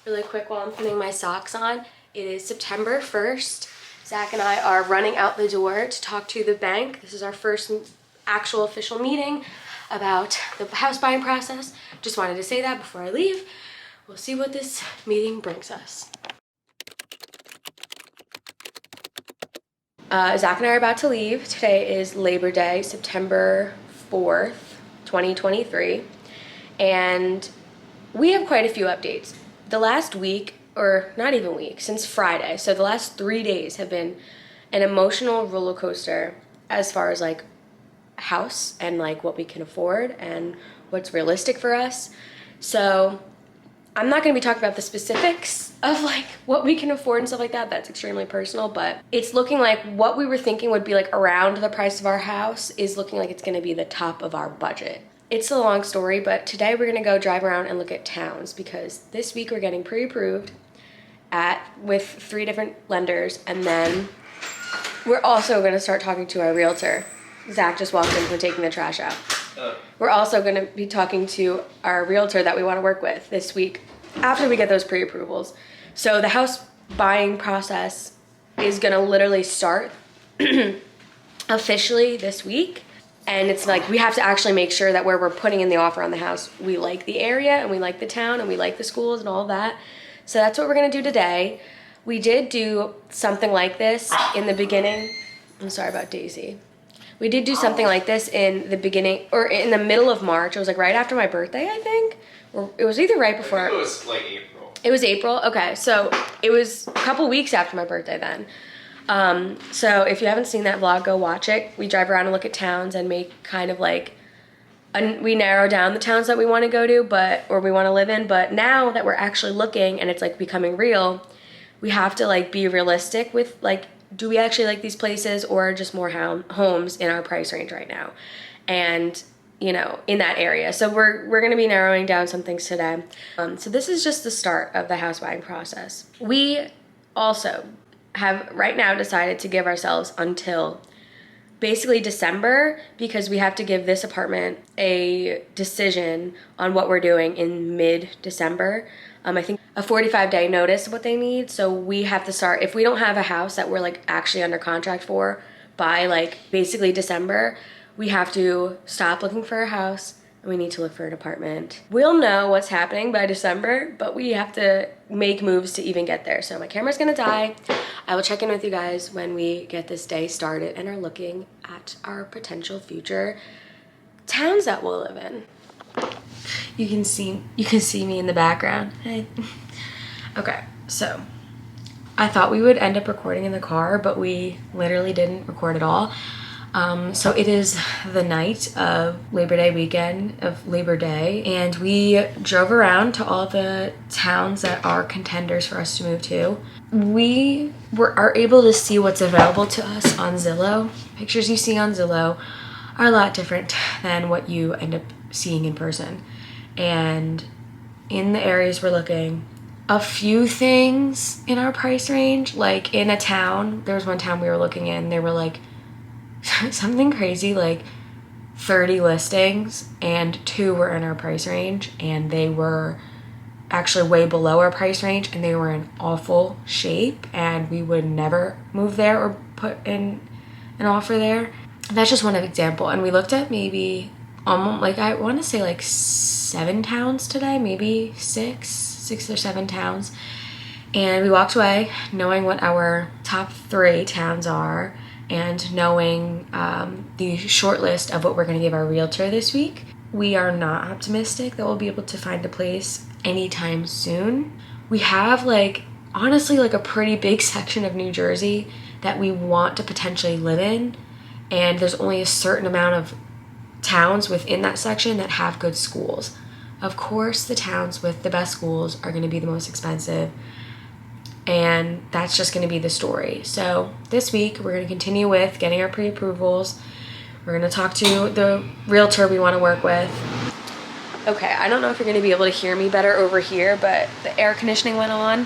Really quick while I'm putting my socks on. It is September 1st. Zach and I are running out the door to talk to the bank. This is our first actual official meeting about the house buying process. Just wanted to say that before I leave. We'll see what this meeting brings us. Zach and I are about to leave. Today is Labor Day, September 4th, 2023. And we have quite a few updates. The last week, or not even week, since Friday, so the last 3 days have been an emotional roller coaster as far as like house and like what we can afford and what's realistic for us. So I'm not going to be talking about the specifics of like what we can afford and stuff like that. That's extremely personal, but it's looking like what we were thinking would be like around the price of our house is looking like it's going to be the top of our budget. It's a long story, but today we're going to go drive around and look at towns because this week we're getting pre-approved with 3 different lenders, and then we're also going to start talking to our realtor. Zach just walked in from taking the trash out. We're also going to be talking to our realtor that we want to work with this week after we get those pre-approvals. So the house buying process is going to literally start officially this week. And it's like we have to actually make sure that where we're putting in the offer on the house, we like the area and we like the town and we like the schools and all of that. So that's what we're going to do today. We did do something like this in the beginning. I'm sorry about Daisy. We did do something like this in the beginning or in the middle of March. It was like right after my birthday, I think. Or it was either right before. It was like April. It was April? Okay, so it was a couple weeks after my birthday then. So if you haven't seen that vlog, go watch it. We drive around and look at towns and make kind of like, we narrow down the towns that we want to go to, or we want to live in. But now that we're actually looking and it's like becoming real, we have to like be realistic with like, do we actually like these places or just more homes in our price range right now? And you know, in that area. So we're going to be narrowing down some things today. So this is just the start of the house buying process. We also have right now decided to give ourselves until basically December because we have to give this apartment a decision on what we're doing in mid-December. I think a 45-day notice is what they need. So we have to start, if we don't have a house that we're like actually under contract for by like basically December, we have to stop looking for a house and we need to look for an apartment. We'll know what's happening by December, but we have to make moves to even get there. So my camera's gonna die. I will check in with you guys when we get this day started and are looking at our potential future towns that we'll live in. You can see me in the background. Hey. Okay, so I thought we would end up recording in the car, but we literally didn't record at all. So it is the night of Labor Day weekend of Labor Day, and we drove around to all the towns that are contenders for us to move to. We are able to see what's available to us on Zillow. Pictures you see on Zillow are a lot different than what you end up seeing in person. And in the areas we're looking, a few things in our price range, like in a town, there was one town we were looking in, they were like, something crazy like 30 listings and 2 were in our price range, and they were actually way below our price range and they were in awful shape and we would never move there or put in an offer there. That's just one example. And we looked at maybe almost like I want to say like 7 towns today, maybe 6 or 7 towns, and we walked away knowing what our top 3 towns are and knowing the short list of what we're going to give our realtor this week. We are not optimistic that we'll be able to find a place anytime soon. We have like honestly like a pretty big section of New Jersey that we want to potentially live in, and there's only a certain amount of towns within that section that have good schools. Of course, the towns with the best schools are going to be the most expensive, and that's just going to be the story. So this week we're going to continue with getting our pre-approvals. We're going to talk to the realtor we want to work with. Okay, I don't know if you're going to be able to hear me better over here, but the air conditioning went on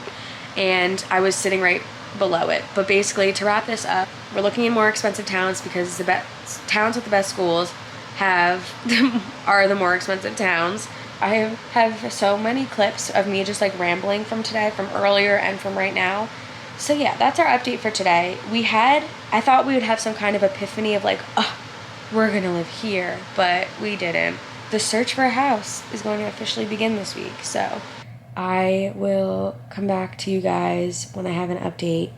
and I was sitting right below it. But basically, to wrap this up, we're looking in more expensive towns because the best towns with the best schools are the more expensive towns. I have so many clips of me just like rambling from today, from earlier and from right now. So yeah, that's our update for today. I thought we would have some kind of epiphany of like, oh, we're gonna live here, but we didn't. The search for a house is going to officially begin this week, so I will come back to you guys when I have an update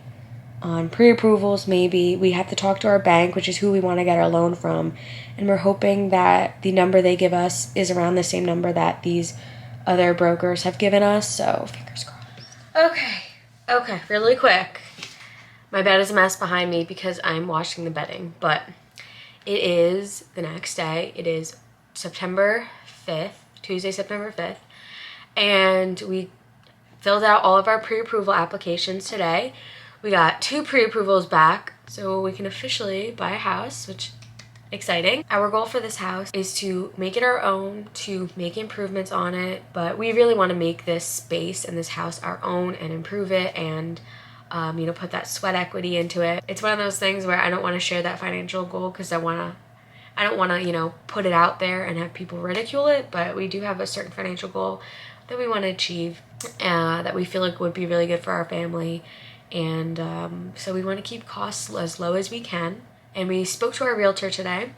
on pre-approvals. Maybe we have to talk to our bank, which is who we want to get our loan from, and we're hoping that the number they give us is around the same number that these other brokers have given us, so fingers crossed. Okay, really quick. My bed is a mess behind me because I'm washing the bedding, but it is the next day. It is September 5th, Tuesday, September 5th, and we filled out all of our pre-approval applications today. We got 2 pre-approvals back, so we can officially buy a house, which exciting. Our goal for this house is to make it our own, to make improvements on it, but we really want to make this space and this house our own and improve it and put that sweat equity into it. It's one of those things where I don't want to share that financial goal because I don't want to, put it out there and have people ridicule it, but we do have a certain financial goal that we want to achieve that we feel like would be really good for our family. And so we want to keep costs as low as we can. And we spoke to our realtor today,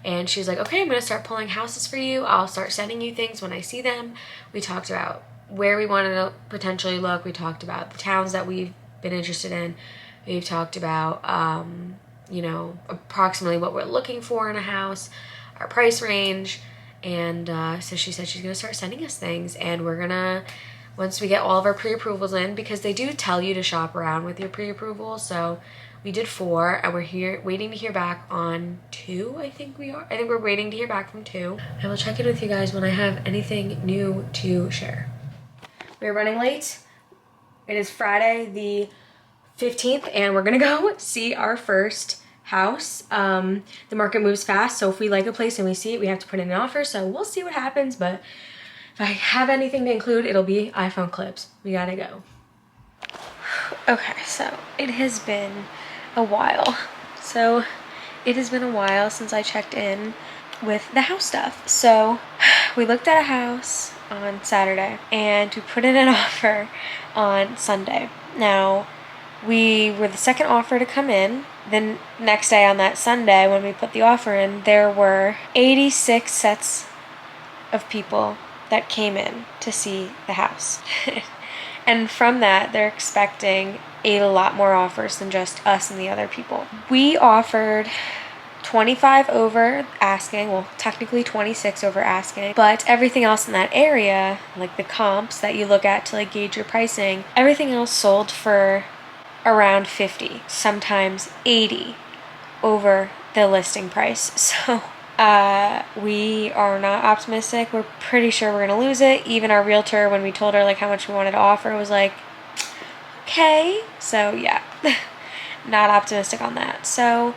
and she's like, okay, I'm going to start pulling houses for you. I'll start sending you things when I see them. We talked about where we wanted to potentially look. We talked about the towns that we've been interested in. We've talked about, approximately what we're looking for in a house, our price range. And so she said she's going to start sending us things, and we're going to, once we get all of our pre-approvals in, because they do tell you to shop around with your pre-approval. So we did 4, and we're waiting to hear back on 2, I think we're waiting to hear back from 2. I will check in with you guys when I have anything new to share. We're running late. It is Friday the 15th, and we're gonna go see our first house. The market moves fast, so if we like a place and we see it, we have to put in an offer, so we'll see what happens, but if I have anything to include, it'll be iPhone clips. We gotta go. Okay, so it has been a while. Since I checked in with the house stuff. So we looked at a house on Saturday and we put in an offer on Sunday. Now, we were the second offer to come in. Then next day on that Sunday when we put the offer in, there were 86 sets of people that came in to see the house. And from that, they're expecting a lot more offers than just us and the other people. We offered 25 over asking, well, technically 26 over asking, but everything else in that area, like the comps that you look at to like gauge your pricing, everything else sold for around 50, sometimes 80 over the listing price. So we are not optimistic. We're pretty sure we're gonna lose it. Even our realtor, when we told her like how much we wanted to offer, was like, okay. So yeah, not optimistic on that. So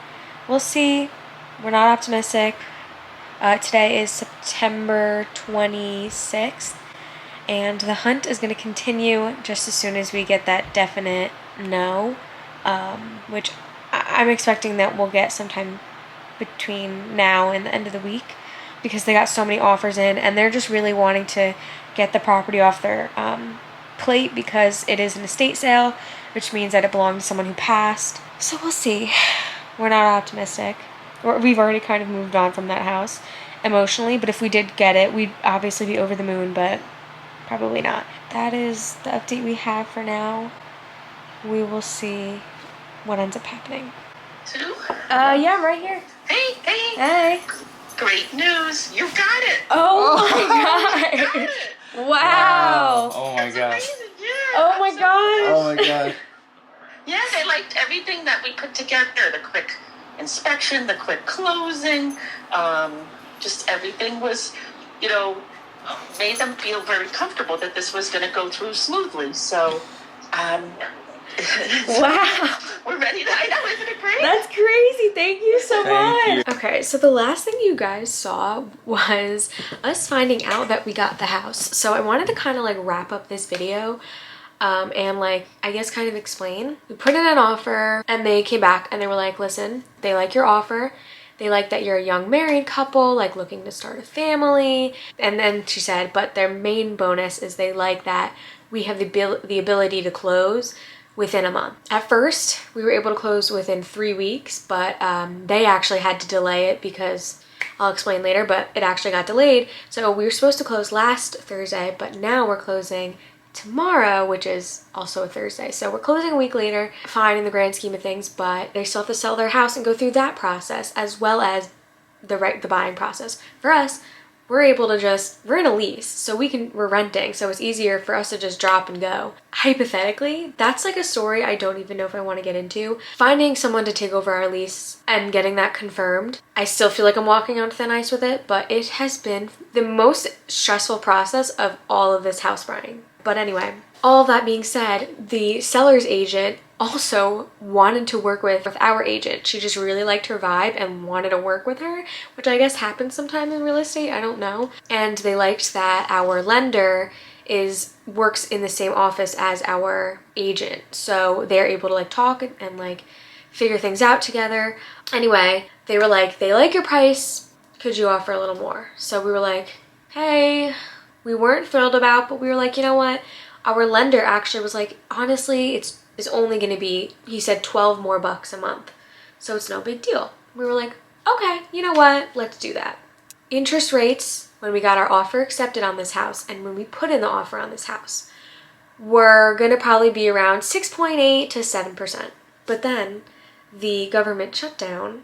we'll see. We're not optimistic. Today is September 26th, and the hunt is going to continue just as soon as we get that definite no, which I'm expecting that we'll get sometime between now and the end of the week, because they got so many offers in and they're just really wanting to get the property off their plate because it is an estate sale, which means that it belonged to someone who passed. So we'll see. We're not optimistic. We've already kind of moved on from that house emotionally, but if we did get it, we'd obviously be over the moon, but probably not. That is the update we have for now. We will see what ends up happening. Two? Yeah, I'm right here. Hey. Great news. You got it. Oh my god. Got it. Wow. Oh my That's god. amazing. Yeah. Oh my gosh. Oh my god. Yeah, they liked everything that we put together. The quick inspection, the quick closing, just everything was, made them feel very comfortable that this was going to go through smoothly. So, Wow. we're ready to, I know, isn't it great? That's crazy. Thank you so Thank much. Okay, so the last thing you guys saw was us finding out that we got the house. So I wanted to kind of like wrap up this video and like, I guess kind of explain. We put in an offer and they came back and they were like, listen, they like your offer. they like that you're a young married couple, like looking to start a family. And then she said, but their main bonus is they like that we have the ability to close within a month. At first, we were able to close within 3 weeks, but they actually had to delay it because I'll explain later, but it actually got delayed. So we were supposed to close last Thursday, but now we're closing tomorrow, which is also a Thursday. So we're closing a week later, fine in the grand scheme of things, but they still have to sell their house and go through that process as well as the buying process. For us, we're able to we're in a lease, so we're renting, so it's easier for us to just drop and go. Hypothetically, that's like a story I don't even know if I want to get into. Finding someone to take over our lease and getting that confirmed, I still feel like I'm walking on thin ice with it, but it has been the most stressful process of all of this house buying. But anyway, all of that being said, the seller's agent also wanted to work with our agent. She just really liked her vibe and wanted to work with her, which I guess happens sometime in real estate, I don't know. And they liked that our lender works in the same office as our agent. So they're able to like talk and like figure things out together. Anyway, they were like, they like your price, could you offer a little more? So we were like, hey, we weren't thrilled about, but we were like, you know what? Our lender actually was like, honestly, it's only going to be, he said, 12 more bucks a month. So it's no big deal. We were like, okay, you know what? Let's do that. Interest rates, when we got our offer accepted on this house and when we put in the offer on this house, were going to probably be around 6.8 to 7%. But then the government shutdown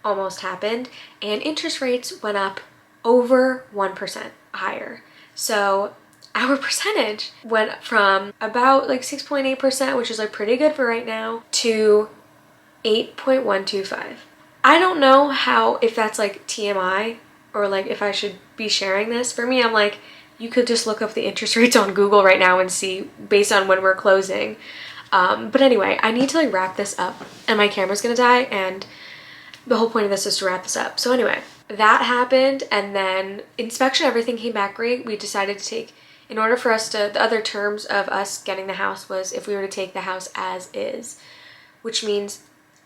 almost happened and interest rates went up over 1% higher. So our percentage went from about like 6.8%, which is like pretty good for right now, to 8.125. I don't know if that's like TMI or like if I should be sharing this. For me, I'm like, you could just look up the interest rates on Google right now and see based on when we're closing. But anyway, I need to like wrap this up and my camera's gonna die, and the whole point of this is to wrap this up. So anyway, that happened, and then inspection, everything came back great. We decided to take, in order for us to, the other terms of us getting the house was if we were to take the house as is, which means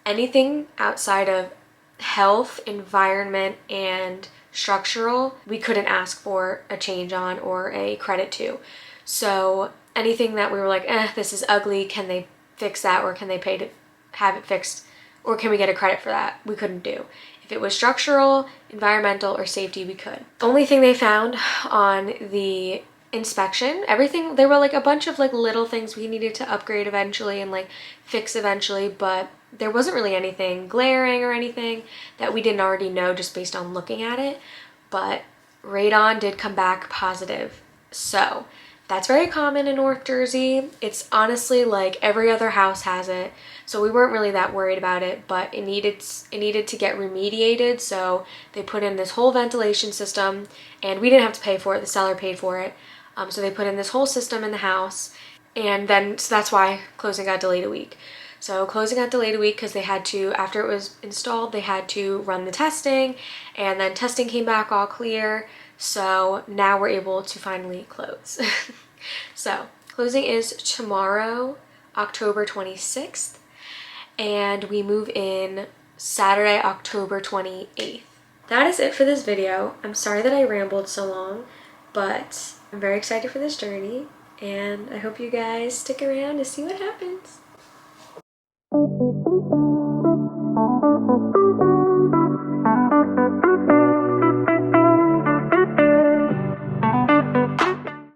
anything outside of health, environment, and structural, we couldn't ask for a change on or a credit to. So anything that we were like, this is ugly, can they fix that, or can they pay to have it fixed, or can we get a credit for that? We couldn't do. If it was structural, environmental, or safety, we could. Only thing they found on the inspection, everything, there were like a bunch of like little things we needed to upgrade eventually and like fix eventually, but there wasn't really anything glaring or anything that we didn't already know just based on looking at it. But radon did come back positive. So that's very common in North Jersey. It's honestly like every other house has it. So we weren't really that worried about it, but it needed to get remediated. So they put in this whole ventilation system, and we didn't have to pay for it. The seller paid for it. So they put in this whole system in the house, and then, so that's why closing got delayed a week. So closing got delayed a week because they had to, after it was installed, they had to run the testing, and then testing came back all clear. So now we're able to finally close. So closing is tomorrow, October 26th, and we move in Saturday, October 28th. That is it for this video. I'm sorry that I rambled so long, but I'm very excited for this journey, and I hope you guys stick around to see what happens.